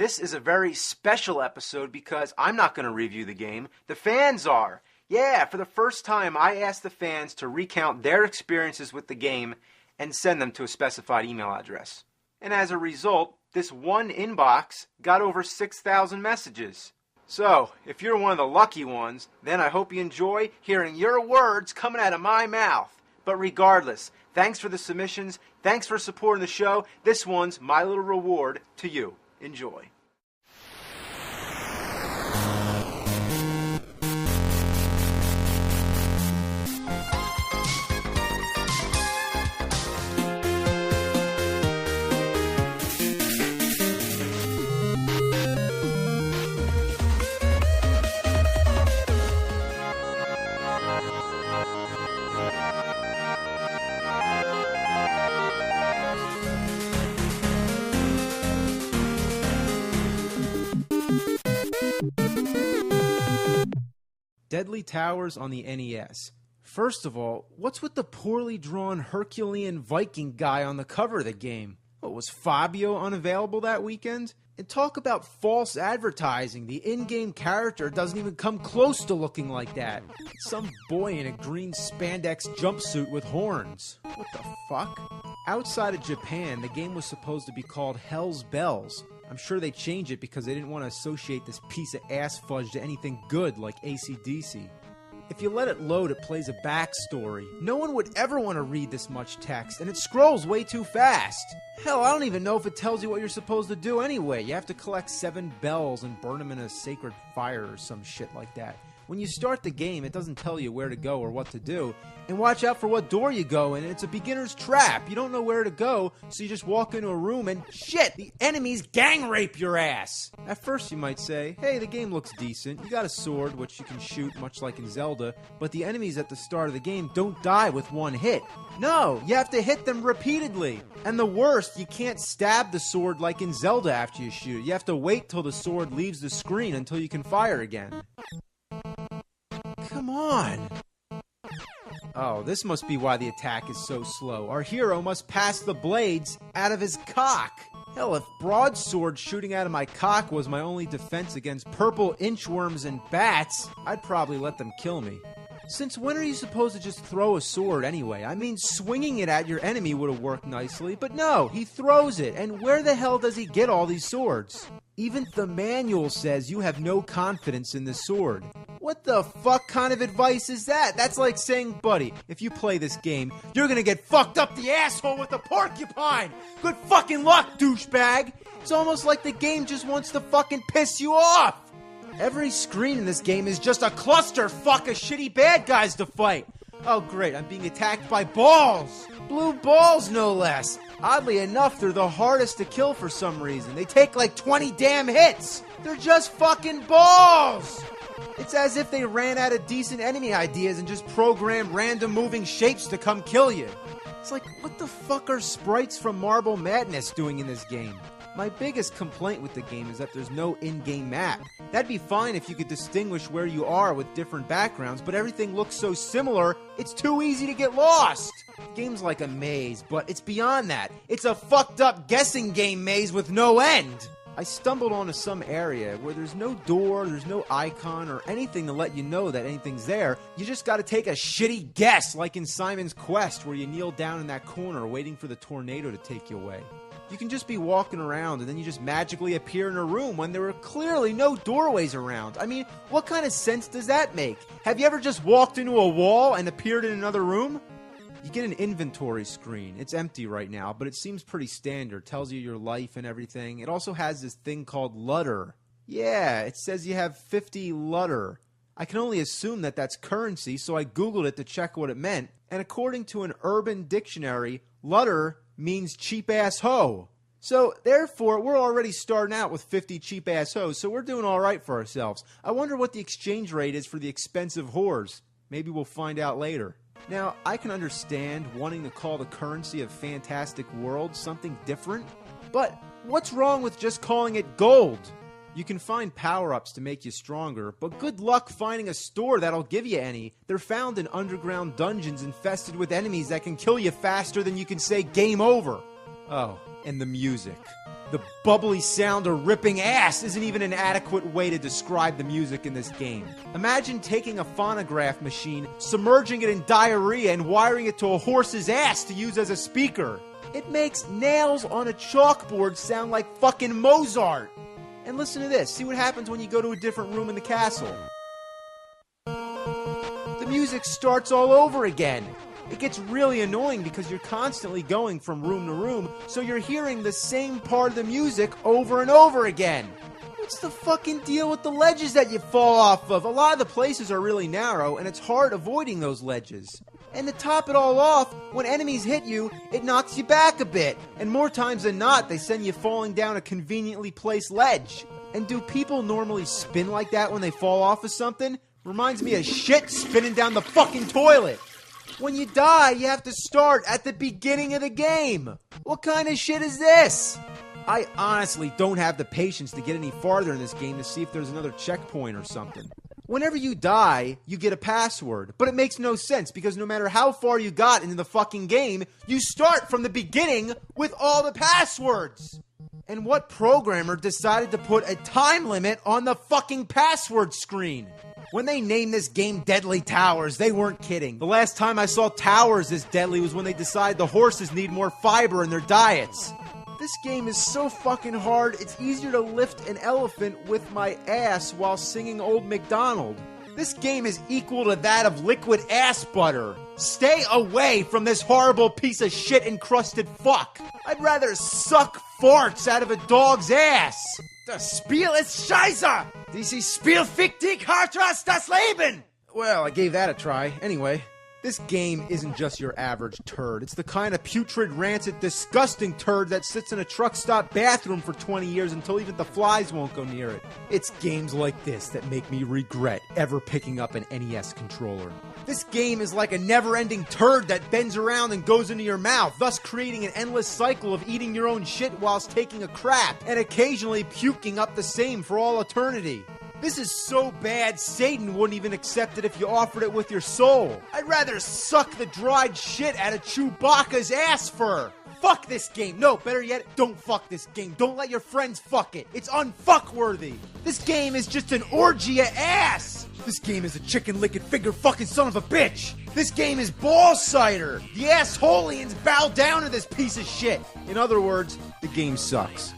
This is a very special episode because I'm not going to review the game. The fans are. Yeah, for the first time, I asked the fans to recount their experiences with the game and send them to a specified email address. And as a result, this one inbox got over 6,000 messages. So, if you're one of the lucky ones, then I hope you enjoy hearing your words coming out of my mouth. But regardless, thanks for the submissions, thanks for supporting the show. This one's my little reward to you. Enjoy. Deadly Towers on the NES. First of all, what's with the poorly drawn Herculean Viking guy on the cover of the game? What, was Fabio unavailable that weekend? And talk about false advertising. The in-game character doesn't even come close to looking like that. It's some boy in a green spandex jumpsuit with horns. What the fuck? Outside of Japan, the game was supposed to be called Hell's Bells. I'm sure they changed it because they didn't want to associate this piece of ass fudge to anything good like AC/DC. If you let it load, it plays a backstory. No one would ever want to read this much text, and it scrolls way too fast. Hell, I don't even know if it tells you what you're supposed to do anyway. You have to collect 7 bells and burn them in a sacred fire or some shit like that. When you start the game, it doesn't tell you where to go or what to do. And watch out for what door you go in. It's a beginner's trap. You don't know where to go, so you just walk into a room and shit, the enemies gang rape your ass. At first you might say, hey, the game looks decent. You got a sword, which you can shoot much like in Zelda, but the enemies at the start of the game don't die with one hit. No, you have to hit them repeatedly. And the worst, you can't stab the sword like in Zelda after you shoot. You have to wait till the sword leaves the screen until you can fire again. Come on. Oh, this must be why the attack is so slow. Our hero must pass the blades out of his cock. Hell, if broadsword shooting out of my cock was my only defense against purple inchworms and bats, I'd probably let them kill me. Since when are you supposed to just throw a sword anyway? I mean, swinging it at your enemy would have worked nicely, but no, he throws it, and where the hell does he get all these swords? Even the manual says you have no confidence in the sword. What the fuck kind of advice is that? That's like saying, buddy, if you play this game, you're gonna get fucked up the asshole with a porcupine! Good fucking luck, douchebag! It's almost like the game just wants to fucking piss you off! Every screen in this game is just a clusterfuck of shitty bad guys to fight. Oh great, I'm being attacked by balls! Blue balls, no less! Oddly enough, they're the hardest to kill for some reason. They take like 20 damn hits! They're just fucking balls! It's as if they ran out of decent enemy ideas and just programmed random moving shapes to come kill you. It's like, what the fuck are sprites from Marble Madness doing in this game? My biggest complaint with the game is that there's no in-game map. That'd be fine if you could distinguish where you are with different backgrounds, but everything looks so similar, it's too easy to get lost. The game's like a maze, but it's beyond that. It's a fucked up guessing game maze with no end. I stumbled onto some area where there's no door, there's no icon, or anything to let you know that anything's there. You just gotta take a shitty guess, like in Simon's Quest, where you kneel down in that corner waiting for the tornado to take you away. You can just be walking around and then you just magically appear in a room when there were clearly no doorways around. I mean, what kind of sense does that make? Have you ever just walked into a wall and appeared in another room? You get an inventory screen. It's empty right now, but it seems pretty standard. Tells you your life and everything. It also has this thing called Lutter. Yeah, it says you have 50 Lutter. I can only assume that that's currency, so I googled it to check what it meant. And according to an Urban Dictionary, Lutter means cheap-ass hoe. So, therefore, we're already starting out with 50 cheap-ass hoes, so we're doing alright for ourselves. I wonder what the exchange rate is for the expensive whores. Maybe we'll find out later. Now, I can understand wanting to call the currency of Fantastic World something different, but what's wrong with just calling it gold? You can find power-ups to make you stronger, but good luck finding a store that'll give you any. They're found in underground dungeons infested with enemies that can kill you faster than you can say game over. Oh, and the music. The bubbly sound of ripping ass isn't even an adequate way to describe the music in this game. Imagine taking a phonograph machine, submerging it in diarrhea, and wiring it to a horse's ass to use as a speaker. It makes nails on a chalkboard sound like fucking Mozart. And listen to this. See what happens when you go to a different room in the castle. The music starts all over again. It gets really annoying because you're constantly going from room to room, so you're hearing the same part of the music over and over again. What's the fucking deal with the ledges that you fall off of? A lot of the places are really narrow, and it's hard avoiding those ledges. And to top it all off, when enemies hit you, it knocks you back a bit. And more times than not, they send you falling down a conveniently placed ledge. And do people normally spin like that when they fall off of something? Reminds me of shit spinning down the fucking toilet. When you die, you have to start at the beginning of the game. What kind of shit is this? I honestly don't have the patience to get any farther in this game to see if there's another checkpoint or something. Whenever you die, you get a password. But it makes no sense because no matter how far you got into the fucking game, you start from the beginning with all the passwords. And what programmer decided to put a time limit on the fucking password screen? When they named this game Deadly Towers, they weren't kidding. The last time I saw towers this deadly was when they decided the horses need more fiber in their diets. This game is so fucking hard, it's easier to lift an elephant with my ass while singing Old MacDonald. This game is equal to that of liquid ass butter. Stay away from this horrible piece of shit encrusted fuck. I'd rather suck farts out of a dog's ass. Das Spiel ist scheiße! Dieses Spiel fickt dich hartras das Leben! Well, I gave that a try. Anyway, this game isn't just your average turd. It's the kind of putrid, rancid, disgusting turd that sits in a truck stop bathroom for 20 years until even the flies won't go near it. It's games like this that make me regret ever picking up an NES controller. This game is like a never-ending turd that bends around and goes into your mouth, thus creating an endless cycle of eating your own shit whilst taking a crap, and occasionally puking up the same for all eternity. This is so bad, Satan wouldn't even accept it if you offered it with your soul. I'd rather suck the dried shit out of Chewbacca's ass fur. Fuck this game. No, better yet, don't fuck this game. Don't let your friends fuck it. It's unfuckworthy. This game is just an orgy of ass. This game is a chicken licking finger fucking son of a bitch. This game is ball cider. The assholians bow down to this piece of shit. In other words, the game sucks.